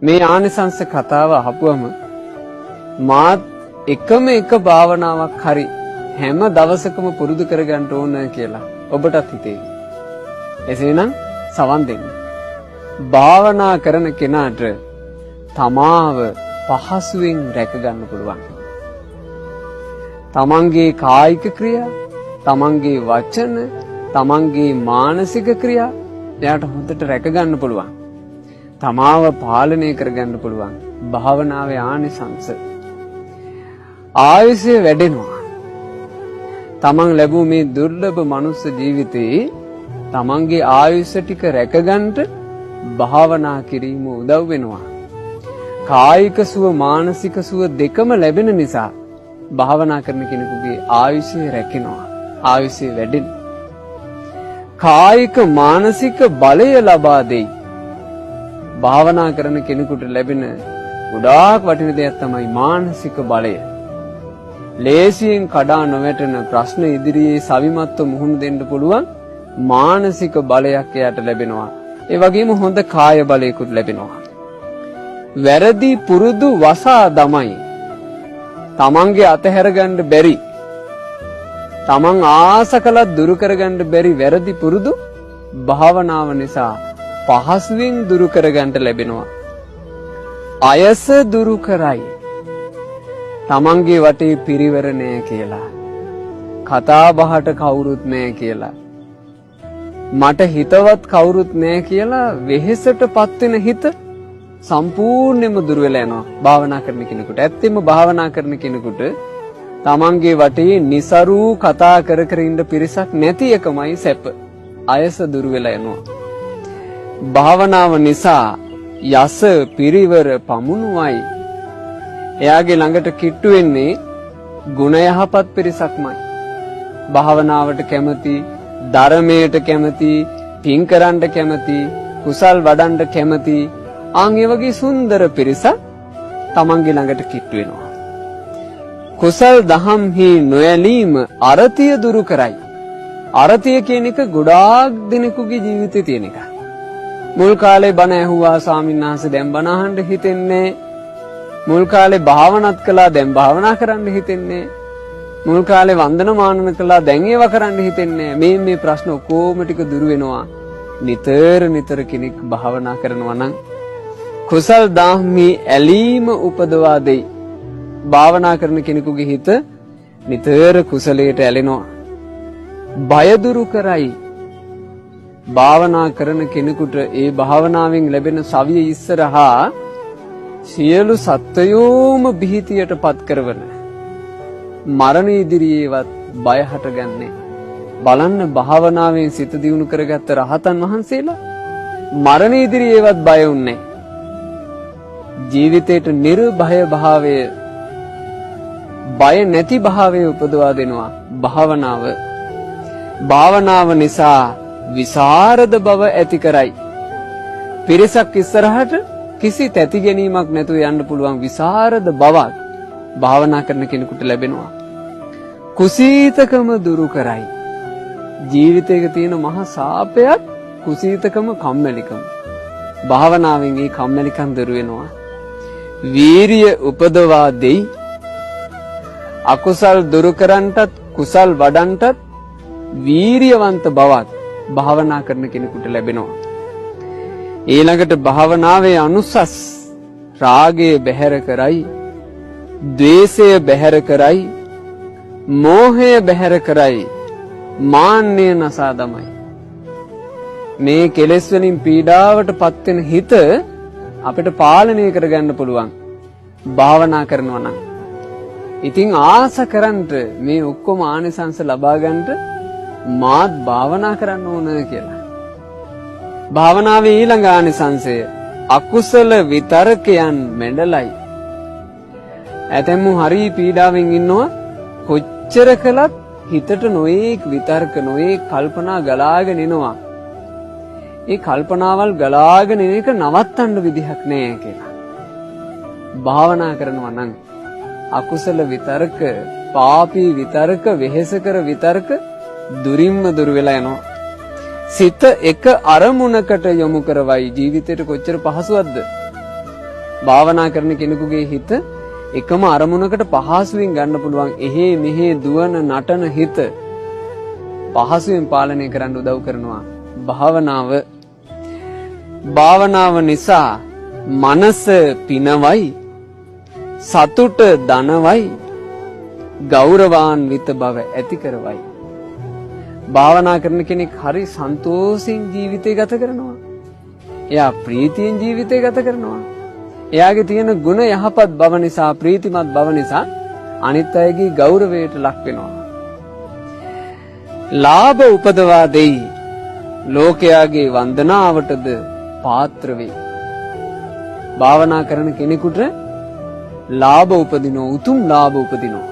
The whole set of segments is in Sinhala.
මේ ආනිසංස කතාව අහපුවම මාත් එකම එක භාවනාවක් හරි හැම දවසකම පුරුදු කරගන්න ඕන කියලා ඔබටත් හිතේවි. එසේනම් සවන් දෙන්න. භාවනා කරන කෙනාට තමාව පහසුවෙන් රැක ගන්න පුළුවන්. තමන්ගේ කායික ක්‍රියා, තමන්ගේ වචන, තමන්ගේ මානසික ක්‍රියා එයාට හොඳට රැක ගන්න පුළුවන්. තමාව පාලනය කරගන්න පුළුවන්. භාවනාවේ ආනිසංස. ආයුෂය වැඩෙනවා. තමන් ලැබූ මේ දුර්ලභ මනුස්ස ජීවිතේ තමන්ගේ ආයුෂ ටික රැකගන්න භාවනා කිරීම උදව් වෙනවා. කායික සුව මානසික සුව දෙකම ලැබෙන නිසා භාවනා කරන කෙනෙකුගේ ආයුෂය රැකෙනවා. ආයුෂය වැඩෙනවා. කායික මානසික බලය ලබා දෙයි. භාවනා කරන කෙනෙකුට ලැබෙන ගොඩාක් වටින දෙයක් තමයි මානසික බලය. ලේසියෙන් කඩා නොවැටෙන ප්‍රශ්න ඉදිරියේ සවිමත්ව මුහුණ දෙන්න පුළුවන් මානසික බලයක් එයාට ලැබෙනවා. ඒ වගේම හොඳ කාය බලයකුත් ලැබෙනවා. වැරදි පුරුදු වසා දමයි. තමන්ගේ අතහැර ගන්න බැරි, තමන් ආස කළත් දුරු කරගන්න බැරි වැරදි පුරුදු භාවනාව නිසා පහසුවෙන් දුරු කරගන්න ලැබෙනවා. අයස දුරු කරයි. තමන්ගේ වටේ පිරිවර නෑ කියලා, කතා බහට කවුරුත් නෑ කියලා, මට හිතවත් කවුරුත් නෑ කියලා වෙහෙසට පත් වෙන හිත සම්පූර්ණයෙන්ම දුර වෙලා යනවා භාවනා කරන කෙනෙකුට. ඇත්තෙම භාවනා කරන කෙනෙකුට තමන්ගේ වටේ નિසරු කතා කර කර ඉන්න පිරිසක් නැති එකමයි සැප. අයස දුර වෙලා යනවා. භාවනාව නිසා යස පිරිවර පමුණුවයි. එයාගේ ළඟට කිට්ටු වෙන්නේ ගුණ යහපත් පිරිසක්මයි. භාවනාවට කැමති, ධර්මයට කැමති, පින් කරන්න කැමති, කුසල් වඩන්න කැමති, ආන් ඒ වගේ සුන්දර පිරිසක් තමන්ගේ ළඟට කිට්ටු වෙනවා. කුසල් දහම්හි නොයැලීම අරතිය දුරු කරයි. අරතිය කියන එක ගොඩාක් දෙනෙකුගේ ජීවිතේ තියෙන එකක්. මුල් කාලේ බණ ඇහුවා ස්වාමීන් වහන්සේ, දැන් බණ අහන්න හිතෙන්නේ. මුල් කාලේ භාවනාත් කළා, දැන් භාවනා කරන්න හිතෙන්නේ. මුල් කාලේ වන්දනමානන කළා, දැන් ඒවා කරන්න හිතෙන්නේ. මේ ප්‍රශ්න ඔක්කොම ටික දුරු වෙනවා නිතර කෙනෙක් භාවනා කරනවා නම්. කුසල් දහම්හි ඇලීම උපදවා දෙයි. භාවනා කරන කෙනෙකුගේ හිත නිතර කුසලයට ඇලෙනවා. බය දුරු කරයි. භාවනා කරන කෙනෙකුට ඒ භාවනාවෙන් ලැබෙන සවිය ඉස්සරහා සියලු සත්වයෝම බිහිතියට පත් කරවන, මරණ ඉදිරියේවත් බය හටගන්නේ. බලන්න, භාවනාවෙන් සිත දියුණු කරගත්ත රහතන් වහන්සේලා මරණ ඉදිරියේවත් බය වුන්නේ. ජීවිතේට නිර්භය භාවය, බය නැති භාවය උපදවා දෙනවා භාවනාව. භාවනාව නිසා විසරද බව ඇති කරයි. පිරිසක් ඉස්සරහට කිසි තැති ගැනීමක් නැතුව යන්න පුළුවන් විසරද බවක් භාවනා කරන කෙනෙකුට ලැබෙනවා. කුසීතකම දුරු කරයි. ජීවිතයක තියෙන මහා සාපයක් කුසීතකම, කම්මැලිකම. භාවනාවෙන් ඒ කම්මැලිකම් දුරු වෙනවා. වීරිය උපදවා දෙයි. අකුසල් දුරු කරන්නටත් කුසල් වඩන්නටත් වීරියවන්ත බවක් භාවනා කරන කෙනෙකුට ලැබෙනවා. ඊළඟට භාවනාවේ අනුසස් රාගය බැහැර කරයි, ද්වේෂය බැහැර කරයි, මෝහය බැහැර කරයි, මාන්නය නසා දමයි. මේ කෙලෙස් වලින් පීඩාවට පත් වෙන හිත අපිට පාලනය කරගන්න පුළුවන් භාවනා කරනවා නම්. ඉතින් ආස කරන්ට මේ ඔක්කොම ආනිසංස ලබා ගන්නට මාත් භාවනා කරන්න ඕන කියලා. භාවනාවේ ඊළඟ ආනිසංසය අකුසල විතරකයන් මැඩලයි. ඇතැම්මු හරි පීඩාවෙන් ඉන්නවා. කොච්චර කළත් හිතට නොයේක් විතර්ක, නොයේක් කල්පනා ගලාගෙන එනවා. ඒ කල්පනාවල් ගලාගෙන එන එක නවත්තන්න විදිහක් නෑ කියලා. භාවනා කරනවා නම් අකුසල විතර්ක, පාපී විතර්ක, වෙහෙසකර විතර්ක දුරින්ම දුර වෙලා යනවා. සිත එක අරමුණකට යොමු කරවයි. ජීවිතේට කොච්චර පහසුවක්ද? භාවනා කරන කෙනෙකුගේ හිත එකම අරමුණකට පහසුවෙන් ගන්න පුළුවන්. එහෙ මෙහෙ දුවන නටන හිත පහසුවෙන් පාලනය කරන්න උදව් කරනවා භාවනාව. භාවනාව නිසා මනස පිනවයි, සතුට ධනවයි, ගෞරවාන්විත බව ඇති කරවයි. භාවනා කරන කෙනෙක් හරි සන්තෝෂෙන් ජීවිතය ගත කරනවා. එයා ප්‍රීතියෙන් ජීවිතය ගත කරනවා. එයාගේ තියෙන ගුණ යහපත් බව නිසා, ප්‍රීතිමත් බව නිසා අනිත් අයගේ ගෞරවයට ලක් වෙනවා. ලාභ උපදවා දෙයි, ලෝකයාගේ වන්දනාවටද පාත්‍ර වේ. භාවනා කරන කෙනෙකුට ලාභ උපදිනෝ, උතුම් ලාභ උපදිනෝ.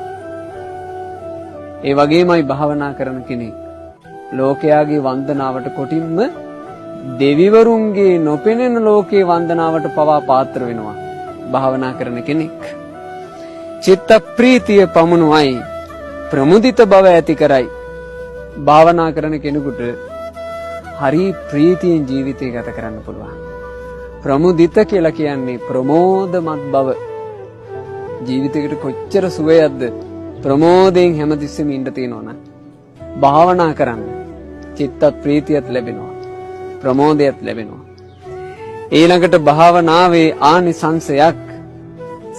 ඒ වගේමයි භාවනා කරන කෙනෙක් ලෝකයාගේ වන්දනාවට, කොටින්ම දෙවිවරුන්ගේ නොපෙනෙන ලෝකේ වන්දනාවට පවා පාත්‍ර වෙනවා භාවනා කරන කෙනෙක්. චිත්ත ප්‍රීතිය පමුණුවයි, ප්‍රමුදිත බව ඇති කරයි. භාවනා කරන කෙනෙකුට හරි ප්‍රීතියෙන් ජීවිතය ගත කරන්න පුළුවන්. ප්‍රමුදිත කියලා කියන්නේ ප්‍රමෝදමත් බව. ජීවිතයකට කොච්චර සුවයක්ද ප්‍රමෝදයෙන් හැමතිස්සෙම ඉන්න තියෙනවනම් භාවනා කරන්න චිත්ත ප්‍රීතියත් ලැබෙනවා, ප්‍රමෝදයත් ලැබෙනවා. ඊළඟට භාවනාවේ ආනිසංසයක්,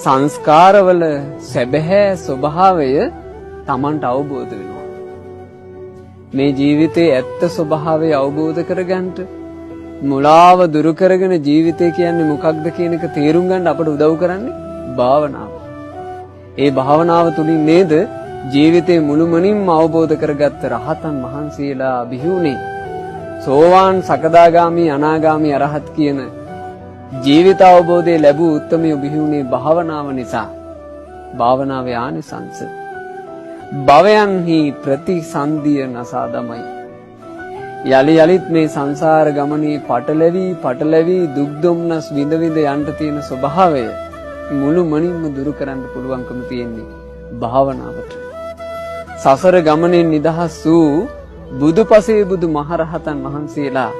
සංස්කාරවල සැබෑ ස්වභාවය Tamanට අවබෝධ වෙනවා. මේ ජීවිතයේ ඇත්ත ස්වභාවය අවබෝධ කරගන්නට, මුලාව දුරු කරගෙන ජීවිතය කියන්නේ මොකක්ද කියන එක තේරුම් ගන්න අපට උදව් කරන්නේ භාවනාව. ඒ භාවනාව තුලින් නේද ජීවිතේ මුළුමනින්ම අවබෝධ කරගත්ත රහතන් වහන්සේලා බිහි වුණේ. සෝවාන්, සකදාගාමි, අනාගාමි, අරහත් කියන ජීවිත අවබෝධය ලැබූ උත්තමයෝ බිහි වුණේ භාවනාව නිසා. භාවනාවේ ආනිසංස භවයන්හි ප්‍රතිසන්දිය නසා දමයි. යලි යලිත් මේ සංසාර ගමනේ පටලැවි දුක් දුම්නස් විඳ විඳ යන්න තියෙන ස්වභාවය මුළුමනින්ම දුරු කරන්න පුළුවන්කම තියෙන්නේ භාවනාවට. සසර ගමනේ නිදහස් වූ බුදුපසේ බුදු මහරහතන් වහන්සේලා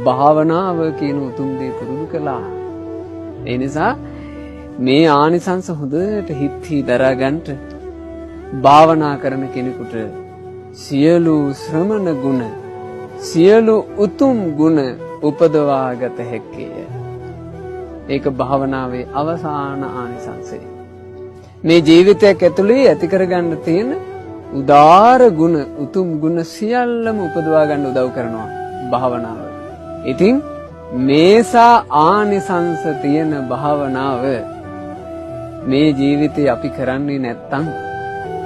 භාවනාව කියන උතුම් දේ පුරුදු කළා. ඒ නිසා මේ ආනිසංස හොඳට හිත්හි දරා ගන්නට භාවනා කරන කෙනෙකුට සියලු ශ්‍රමණ ගුණ, සියලු උතුම් ගුණ උපදවාගත හැකිය. ඒක භාවනාවේ අවසාන ආනිසංසය. මේ ජීවිතයක් ඇතුලේ ඇති කරගන්න තියෙන උදාර ගුණ, උතුම් ගුණ සියල්ලම උපදවා ගන්න උදව් කරනවා භාවනාව. ඉතින් මේසා ආනිසංස තියෙන භාවනාව මේ ජීවිතේ අපි කරන්නේ නැත්තම්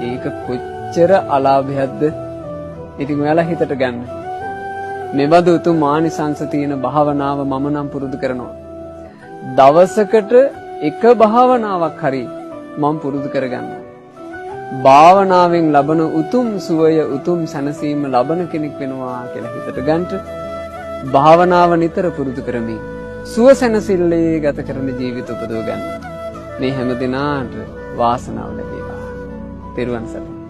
ඒක කොච්චර අලාභයක්ද? ඉතින් ඔයාලා හිතට ගන්න. මෙබඳු උතුම් ආනිසංස තියෙන භාවනාව මම නම් පුරුදු කරනවා. දවසකට එක භාවනාවක් හරි මම පුරුදු කරගන්නවා. භාවනාවෙන් ලබන උතුම් සුවය, උතුම් සැනසීම ලබන කෙනෙක් වෙනවා කියලා හිතට ගන්නට භාවනාව නිතර පුරුදු කරමින් සුව සැනසෙල්ලේ ගත කරන ජීවිත උපදව ගන්න. මේ හැම දිනාට වාසනාව ලැබේවා. තෙරුවන් සරණයි.